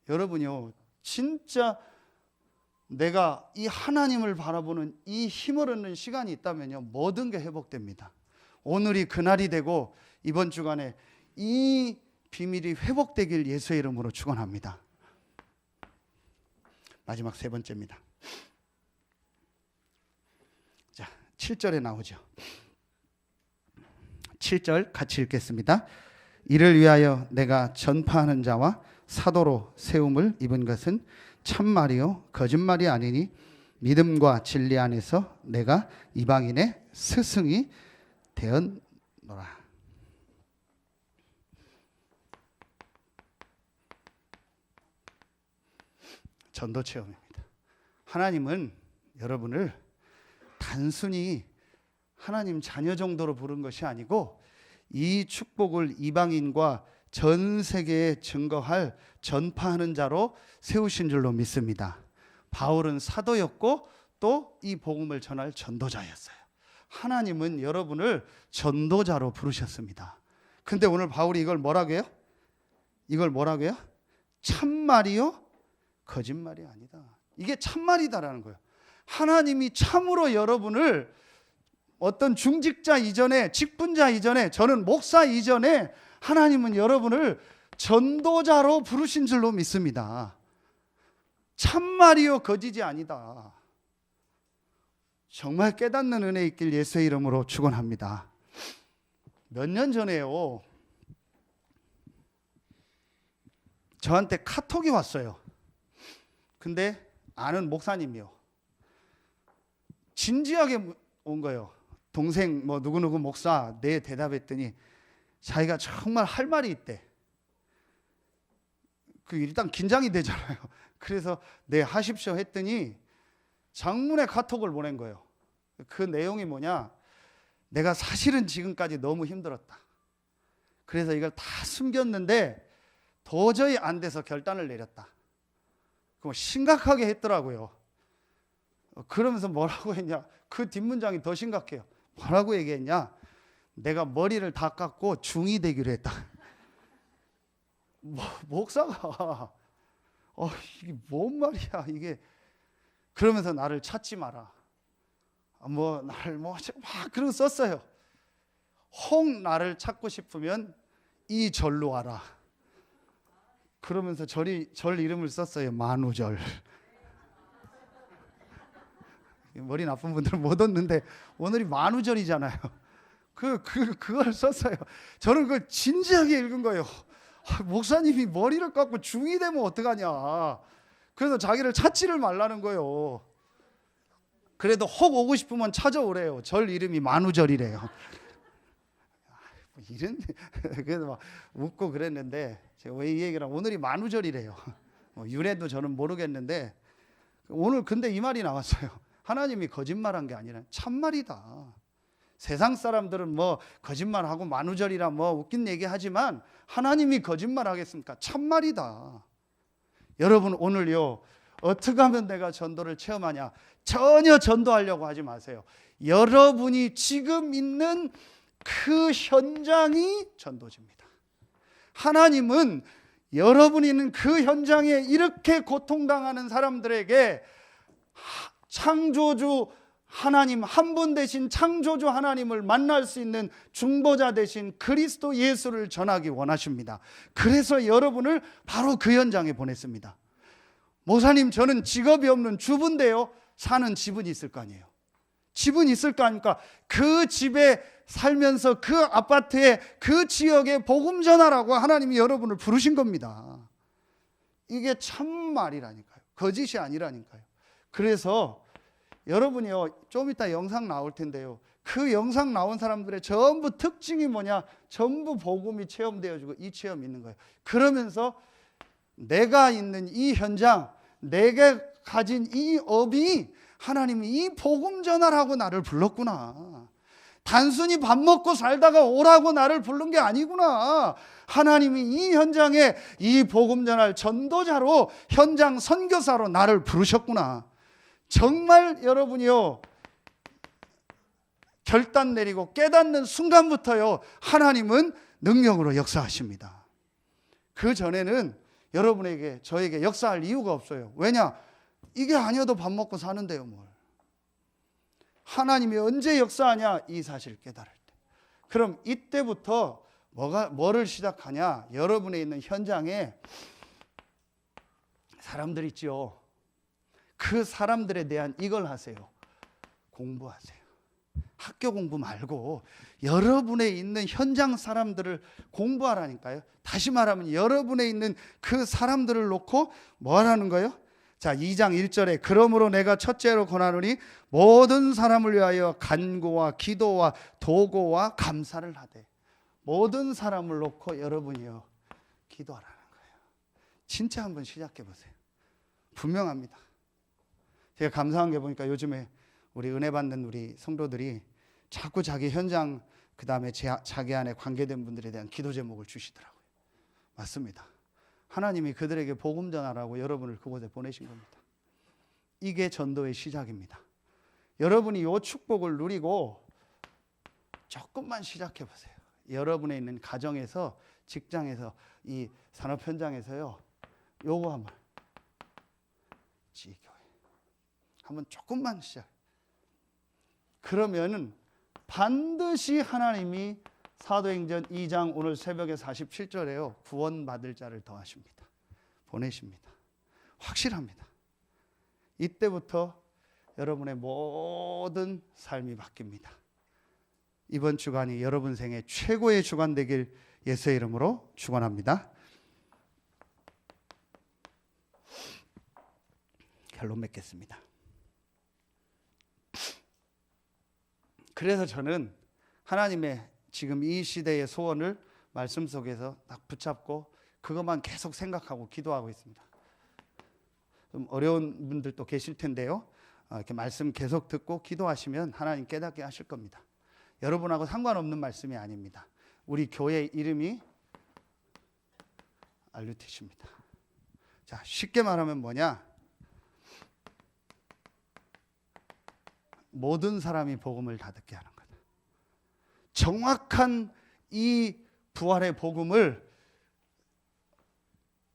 여러분요, 진짜 내가 이 하나님을 바라보는 이 힘을 얻는 시간이 있다면요, 모든 게 회복됩니다. 오늘이 그날이 되고 이번 주간에 이 비밀이 회복되길 예수의 이름으로 축원합니다. 마지막 세 번째입니다. 자, 7절에 나오죠. 7절 같이 읽겠습니다. 이를 위하여 내가 전파하는 자와 사도로 세움을 입은 것은 참말이요 거짓말이 아니니 믿음과 진리 안에서 내가 이방인의 스승이 되었노라. 전도 체험입니다. 하나님은 여러분을 단순히 하나님 자녀 정도로 부른 것이 아니고 이 축복을 이방인과 전 세계에 증거할 전파하는 자로 세우신 줄로 믿습니다. 바울은 사도였고 또 이 복음을 전할 전도자였어요. 하나님은 여러분을 전도자로 부르셨습니다. 근데 오늘 바울이 이걸 뭐라고 해요? 이걸 뭐라고 해요? 참말이요 거짓말이 아니다. 이게 참말이다라는 거예요. 하나님이 참으로 여러분을 어떤 중직자 이전에, 직분자 이전에, 저는 목사 이전에 하나님은 여러분을 전도자로 부르신 줄로 믿습니다. 참말이요 거짓이 아니다. 정말 깨닫는 은혜 있길 예수의 이름으로 축원합니다. 몇 년 전에요, 저한테 카톡이 왔어요. 근데 아는 목사님이요, 진지하게 온 거예요. 동생 뭐 누구누구 목사. 네, 대답했더니 자기가 정말 할 말이 있대. 그 일단 긴장이 되잖아요. 그래서 네, 하십시오 했더니 장문의 카톡을 보낸 거예요. 그 내용이 뭐냐, 내가 사실은 지금까지 너무 힘들었다. 그래서 이걸 다 숨겼는데 도저히 안 돼서 결단을 내렸다. 그거 심각하게 했더라고요. 그러면서 뭐라고 했냐, 그 뒷문장이 더 심각해요. 뭐라고 얘기했냐, 내가 머리를 다 깎고 중이 되기로 했다. 목사가 이게 뭔 말이야 이게. 그러면서 나를 찾지 마라, 나를 막 그러고 썼어요. 혹 나를 찾고 싶으면 이 절로 와라. 그러면서 절 이름을 썼어요. 만우절. 머리 나쁜 분들은 못 얻는데 오늘이 만우절이잖아요. 그걸 썼어요. 저는 그걸 진지하게 읽은 거예요. 목사님이 머리를 깎고 중이 되면 어떡하냐. 그래서 자기를 찾지를 말라는 거예요. 그래도 혹 오고 싶으면 찾아오래요. 절 이름이 만우절이래요. 이런 그래서 막 웃고 그랬는데, 제가 왜 이 얘기를 하면 오늘이 만우절이래요. 유래도 저는 모르겠는데 오늘 근데 이 말이 나왔어요. 하나님이 거짓말한 게 아니라 참말이다. 세상 사람들은 뭐 거짓말하고 만우절이라 뭐 웃긴 얘기 하지만 하나님이 거짓말하겠습니까? 참말이다. 여러분 오늘요, 어떻게 하면 내가 전도를 체험하냐, 전혀 전도하려고 하지 마세요. 여러분이 지금 있는 그 현장이 전도지입니다. 하나님은 여러분이 있는 그 현장에 이렇게 고통당하는 사람들에게 창조주 하나님, 한 분 되신 창조주 하나님을 만날 수 있는 중보자 되신 그리스도 예수를 전하기 원하십니다. 그래서 여러분을 바로 그 현장에 보냈습니다. 목사님, 저는 직업이 없는 주부인데요. 사는 집은 있을 거 아니에요. 집은 있을 거 아닙니까? 그 집에 살면서 그 아파트에 그 지역에 복음 전하라고 하나님이 여러분을 부르신 겁니다. 이게 참말이라니까요. 거짓이 아니라니까요. 그래서 여러분이요, 좀 이따 영상 나올 텐데요, 그 영상 나온 사람들의 전부 특징이 뭐냐? 전부 복음이 체험되어지고 이 체험이 있는 거예요. 그러면서 내가 있는 이 현장, 내가 가진 이 업이 하나님이 이 복음 전하라고 나를 불렀구나. 단순히 밥 먹고 살다가 오라고 나를 부른 게 아니구나. 하나님이 이 현장에 이 복음 전할 전도자로, 현장 선교사로 나를 부르셨구나. 정말 여러분이요, 결단 내리고 깨닫는 순간부터요, 하나님은 능력으로 역사하십니다. 그 전에는 여러분에게, 저에게 역사할 이유가 없어요. 왜냐? 이게 아니어도 밥 먹고 사는데요, 뭘. 하나님이 언제 역사하냐? 이 사실을 깨달을 때. 그럼 이때부터 뭐를 시작하냐? 여러분에 있는 현장에 사람들 있죠. 그 사람들에 대한 이걸 하세요. 공부하세요. 학교 공부 말고 여러분에 있는 현장 사람들을 공부하라니까요. 다시 말하면 여러분에 있는 그 사람들을 놓고 뭐 하라는 거예요? 자, 2장 1절에 그러므로 내가 첫째로 권하노니 모든 사람을 위하여 간구와 기도와 도고와 감사를 하되. 모든 사람을 놓고 여러분이요, 기도하라는 거예요. 진짜 한번 시작해 보세요. 분명합니다. 제가 감사한 게 보니까 요즘에 우리 은혜 받는 우리 성도들이 자꾸 자기 현장, 그 다음에 자기 안에 관계된 분들에 대한 기도 제목을 주시더라고요. 맞습니다. 하나님이 그들에게 복음 전하라고 여러분을 그곳에 보내신 겁니다. 이게 전도의 시작입니다. 여러분이 이 축복을 누리고 조금만 시작해 보세요. 여러분에 있는 가정에서, 직장에서, 이 산업 현장에서요, 요거 한번, 지교회 한번 조금만 시작. 그러면은 반드시 하나님이 사도행전 2장 오늘 새벽에 47절에요, 구원받을 자를 더하십니다. 보내십니다. 확실합니다. 이때부터 여러분의 모든 삶이 바뀝니다. 이번 주간이 여러분 생애 최고의 주간 되길 예수의 이름으로 축원합니다. 결론 맺겠습니다. 그래서 저는 하나님의 지금 이 시대의 소원을 말씀 속에서 딱 붙잡고 그것만 계속 생각하고 기도하고 있습니다. 좀 어려운 분들도 계실 텐데요, 이렇게 말씀 계속 듣고 기도하시면 하나님 깨닫게 하실 겁니다. 여러분하고 상관없는 말씀이 아닙니다. 우리 교회 이름이 알루티시입니다. 자, 쉽게 말하면 뭐냐? 모든 사람이 복음을 다 듣게 하는 거다. 정확한 이 부활의 복음을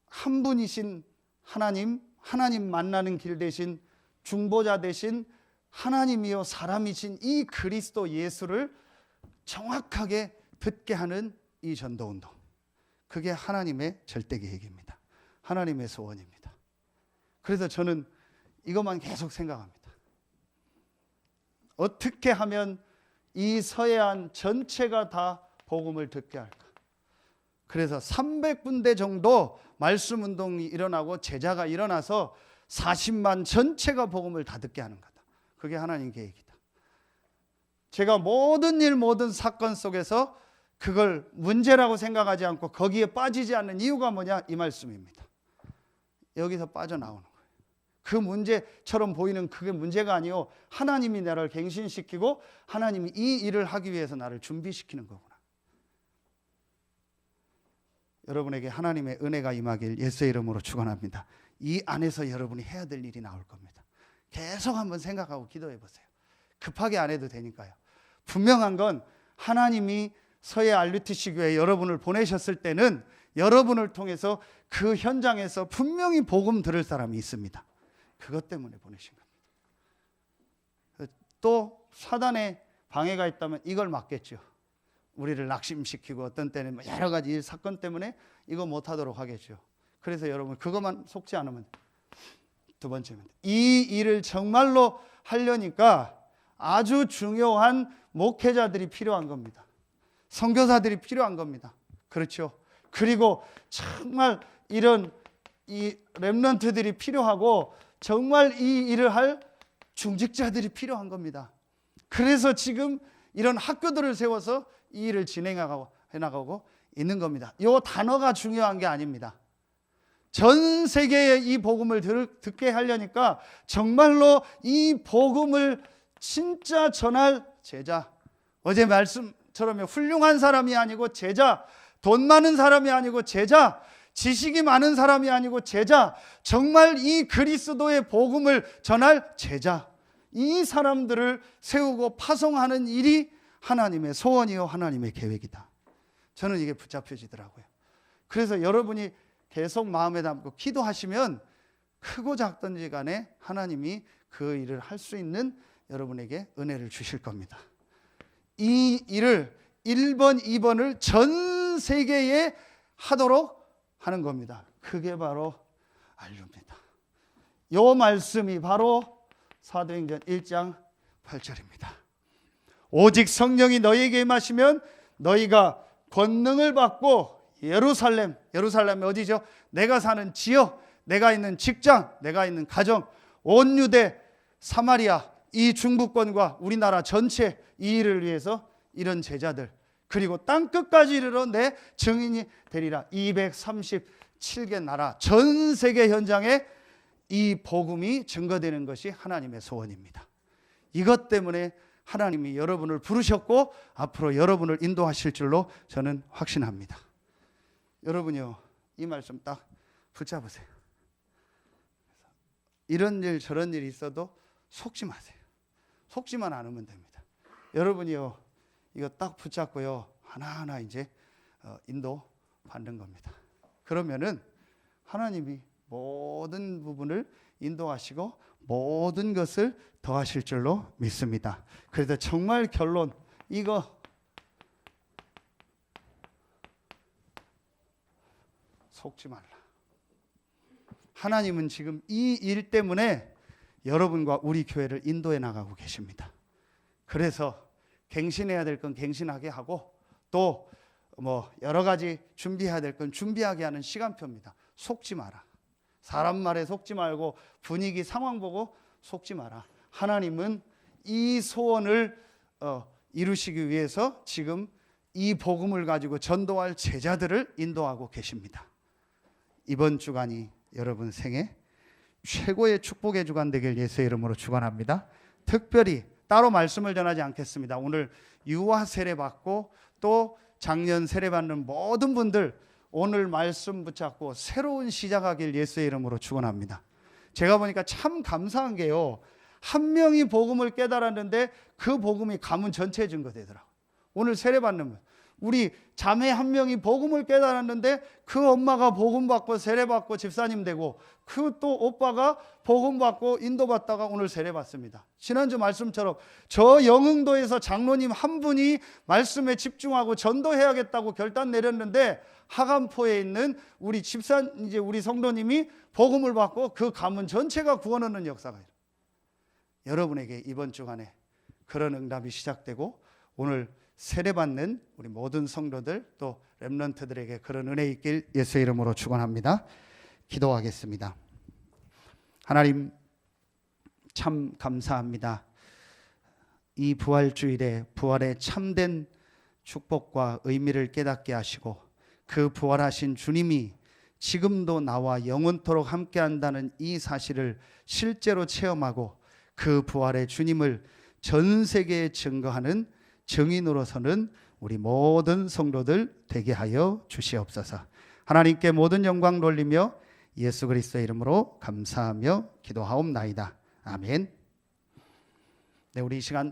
한 분이신 하나님 만나는 길 대신 중보자 대신 하나님이요 사람이신 이 그리스도 예수를 정확하게 듣게 하는 이 전도운동, 그게 하나님의 절대 계획입니다. 하나님의 소원입니다. 그래서 저는 이것만 계속 생각합니다. 어떻게 하면 이 서해안 전체가 다 복음을 듣게 할까? 그래서 300군데 정도 말씀 운동이 일어나고 제자가 일어나서 40만 전체가 복음을 다 듣게 하는 거다. 그게 하나님 계획이다. 제가 모든 일, 모든 사건 속에서 그걸 문제라고 생각하지 않고 거기에 빠지지 않는 이유가 뭐냐? 이 말씀입니다. 여기서 빠져나오는 거예요. 그 문제처럼 보이는 그게 문제가 아니요, 하나님이 나를 갱신시키고 하나님이 이 일을 하기 위해서 나를 준비시키는 거구나. 여러분에게 하나님의 은혜가 임하길 예수의 이름으로 축원합니다. 이 안에서 여러분이 해야 될 일이 나올 겁니다. 계속 한번 생각하고 기도해 보세요. 급하게 안 해도 되니까요. 분명한 건 하나님이 서해 RUTC 교회에 여러분을 보내셨을 때는 여러분을 통해서 그 현장에서 분명히 복음 들을 사람이 있습니다. 그것 때문에 보내신 겁니다. 또 사단의 방해가 있다면 이걸 막겠죠. 우리를 낙심시키고 어떤 때는 뭐 여러 가지 사건 때문에 이거 못하도록 하겠죠. 그래서 여러분 그것만 속지 않으면 두 번째입니다. 이 일을 정말로 하려니까 아주 중요한 목회자들이 필요한 겁니다. 선교사들이 필요한 겁니다. 그렇죠. 그리고 정말 이런 이 렘넌트들이 필요하고 정말 이 일을 할 중직자들이 필요한 겁니다. 그래서 지금 이런 학교들을 세워서 이 일을 해나가고 있는 겁니다. 이 단어가 중요한 게 아닙니다. 전 세계에 이 복음을 듣게 하려니까 정말로 이 복음을 진짜 전할 제자, 어제 말씀처럼 훌륭한 사람이 아니고 제자, 돈 많은 사람이 아니고 제자, 지식이 많은 사람이 아니고 제자, 정말 이 그리스도의 복음을 전할 제자, 이 사람들을 세우고 파송하는 일이 하나님의 소원이요 하나님의 계획이다. 저는 이게 붙잡혀지더라고요. 그래서 여러분이 계속 마음에 담고 기도하시면 크고 작든지 간에 하나님이 그 일을 할 수 있는 여러분에게 은혜를 주실 겁니다. 이 일을 1번, 2번을 전 세계에 하도록 하는 겁니다. 그게 바로 안류입니다. 이 말씀이 바로 사도행전 1장 8절입니다. 오직 성령이 너희에게 임하시면 너희가 권능을 받고 예루살렘이 어디죠? 내가 사는 지역, 내가 있는 직장, 내가 있는 가정, 온 유대, 사마리아, 이 중부권과 우리나라 전체 이 일을 위해서 이런 제자들, 그리고 땅끝까지 이르러 내 증인이 되리라. 237개 나라 전 세계 현장에 이 복음이 증거되는 것이 하나님의 소원입니다. 이것 때문에 하나님이 여러분을 부르셨고 앞으로 여러분을 인도하실 줄로 저는 확신합니다. 여러분이요, 이 말씀 딱 붙잡으세요. 이런 일 저런 일이 있어도 속지 마세요. 속지만 않으면 됩니다. 여러분이요, 이거 딱 붙잡고요, 하나하나 이제 인도 받는 겁니다. 그러면은 하나님이 모든 부분을 인도하시고 모든 것을 더하실 줄로 믿습니다. 그래서 정말 결론, 이거 속지 말라. 하나님은 지금 이 일 때문에 여러분과 우리 교회를 인도해 나가고 계십니다. 그래서 갱신해야 될 건 갱신하게 하고 또 뭐 여러 가지 준비해야 될 건 준비하게 하는 시간표입니다. 속지 마라. 사람 말에 속지 말고 분위기 상황 보고 속지 마라. 하나님은 이 소원을 이루시기 위해서 지금 이 복음을 가지고 전도할 제자들을 인도하고 계십니다. 이번 주간이 여러분 생애 최고의 축복의 주간 되길 예수의 이름으로 축원합니다. 특별히 따로 말씀을 전하지 않겠습니다. 오늘 유아 세례 받고 또 작년 세례 받는 모든 분들 오늘 말씀 붙잡고 새로운 시작하길 예수의 이름으로 축원합니다. 제가 보니까 참 감사한 게요, 한 명이 복음을 깨달았는데 그 복음이 가문 전체에 증거되더라고요. 오늘 세례 받는 분, 우리 자매 한 명이 복음을 깨달았는데 그 엄마가 복음 받고 세례 받고 집사님 되고 그 또 오빠가 복음 받고 인도받다가 오늘 세례 받습니다. 지난주 말씀처럼 저 영흥도에서 장로님 한 분이 말씀에 집중하고 전도해야겠다고 결단 내렸는데 하간포에 있는 우리 이제 우리 성도님이 복음을 받고 그 가문 전체가 구원 얻는 역사가 있어요. 여러분에게 이번 주간에 그런 응답이 시작되고 오늘 세례받는 우리 모든 성도들 또 렘넌트들에게 그런 은혜 있길 예수의 이름으로 축원합니다. 기도하겠습니다. 하나님 참 감사합니다. 이 부활주일에 부활의 참된 축복과 의미를 깨닫게 하시고 그 부활하신 주님이 지금도 나와 영원토록 함께한다는 이 사실을 실제로 체험하고 그 부활의 주님을 전 세계에 증거하는 증인으로서는 우리 모든 성도들 되게 하여 주시옵소서. 하나님께 모든 영광 돌리며 예수 그리스도의 이름으로 감사하며 기도하옵나이다. 아멘. 네, 우리 이 시간